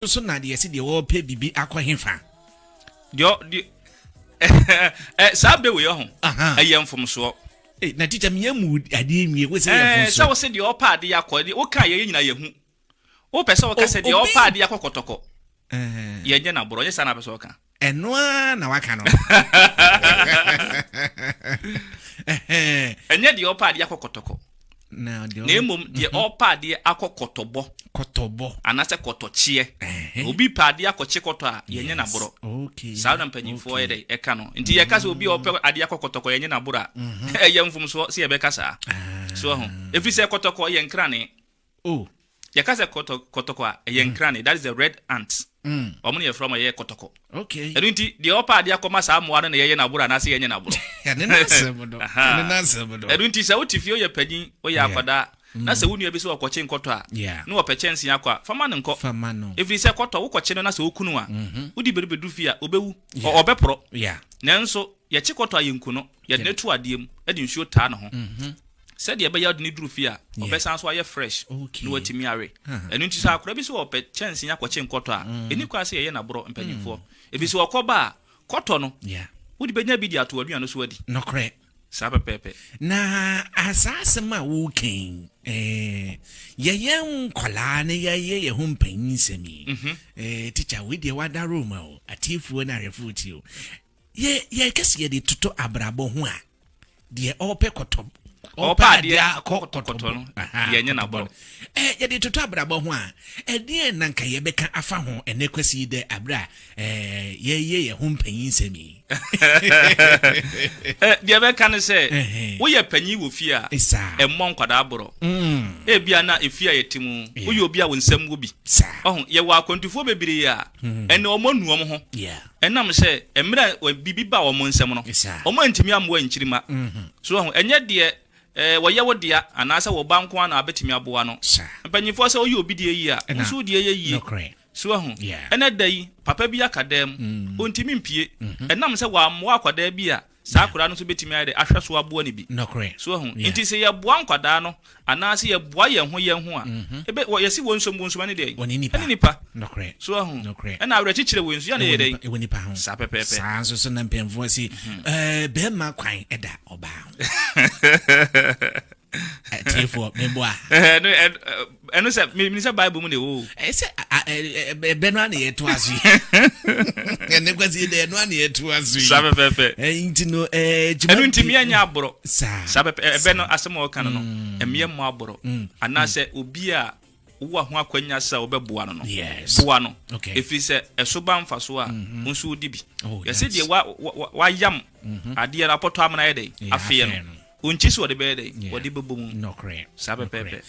so na de yesi de wo pe bibi akɔhefa de sabe we ho ayemfom so na teacher me amu ade nwie we say yemfom so wo se de opa ade yakɔ wo ka ye nyina yehu wo pɛ sɛ wo ka se de opa ade yakɔ kotoko yɛnyɛ na aborɔ yesa na pɛ sɛ wo ka eno na waka no enye de opa ade yakɔ kotoko na emom de opa ade akɔ kotɔbɔ anase kotɔchie obi pa ade akɔche kotɔ a yɛnyɛ na aborɔ okay saa na mpanyimfo yɛ de ɛka no nti yɛ ka sɛ obi opɛ ade akɔ kotoko yɛnyɛ na aborɔ a ɛyɛ mfom so sɛ yɛbɛka saa so ho efi sɛ kotoko yɛ nkrane yɛ ka sɛ kotoko a yɛ nkrane, that is the red ant omo ne yɛ from yɛ kotoko okay ɛno nti de opa ade akɔma saa moa no na yɛyɛ na aborɔ anase yɛnyɛ na aborɔ ɛne na sɛbodo ɛno nti sɛ wotifie yɛ panyin woyɛ akɔda na sɛ wonu abi sɛ wɔkɔkye nkɔtɔ a na wɔpɛ kyɛnse akɔ fama ne nkɔ ɛfiri sɛ kɔtɔ wokɔkye no na sɛ wokunu a wodi berebedu fie a obɛwu ɔbɛporɔ nanso yɛkye kɔtɔ a yɛnku no yɛde ne to adeɛ mu ɛde nsuo taa ne ho sɛdeɛ ɛbɛyɛ wode ne duru fie a ɔbɛsan so ayɛ fresh na watumi awe ɛno nti sɛ akora bi sɛ wɔpɛ kyɛnse akɔkye nkɔtɔ a ɛni kwa sɛ yɛyɛ naborɔ mpanyimfoɔ ɛfiri sɛ wɔkɔba a kɔtɔ no wode bɛnya bi de ato aduane so adi nokorɛ saa pɛpɛpɛ na asase ma wo ken yɛyɛ nkwala na yɛyɛ yɛ ho mpanyin sɛmi teacher we de wada roma o atifuo na refo ti o yɛ kɛse yɛ de toto abrabɔ ho a de ɔpɛ kɔtɔ opa de kɔtɔ no yɛnyɛ na aborɔ yɛ de toto abrabɔ ho a ɛdeɛ na nka yɛbɛka afa ho ɛnɛ kwasi de abra yɛyɛ yɛ ho mpanyin sɛmi deɛ bɛka ne sɛ woyɛ panyin wɔ fie a ɛmmɔ nkwada aborɔ ebia na efie a yɛtimu woyɛ obi a wo nsɛm wo bi ɔho yɛwɔ akwantufoɔ bebree a ɛne ɔmɔ nuom ho ɛnam sɛ emra bibi ba ɔmɔ nsɛm no ɔmɔ ntimi amwa nkyirima so ɔho ɛnyɛ deɛ wɔyɛ wo dia anaasɛ wo banko ana abetimi aboa no mpanyimfoɔ sɛ woyɛ obi die yi a nso die yɛ yie so ho ɛna dai papa bi akadam ontimi mpie ɛnam sɛ wa amwa akwadaa bi a saa akwadaa no so betimi ayɛ de ahwɛ so aboa ne bi so ho nti sɛ yɛ boa nkwadaa no anaasɛ yɛ boa yɛn ho a ebe yɛsi wɔn nsom ne de ɛne nipa so ho ɛna awrɛ kyikyire wɔn nso ya na yɛ dai saa pɛpɛpɛ saa nso so na mpemfoɔ si bɛma kwan ɛda ɔbaa tifo meboa ɛno sɛ me sɛ bible mu ne wo ɛsɛ bɛno ana yɛto aso ɛne kwasi de ɛno ana yɛto aso saa pɛpɛpɛ nti no ɛno nti meɛnyɛ aborɔ saa pɛpɛ ɛbɛ no asɛm a wɔka no no ɛmeɛ mmɔ aborɔ anaasɛ obi a wo ho akwanya sɛ wobɛboa no no boa no ɛfiri sɛ ɛso ba mfa so a nso wodi bi yɛsɛ deɛ wayam adeɛ no apɔtɔ amana yɛ dɛ afeɛ no unchi so de bede wodi bebum saa pɛpɛpɛ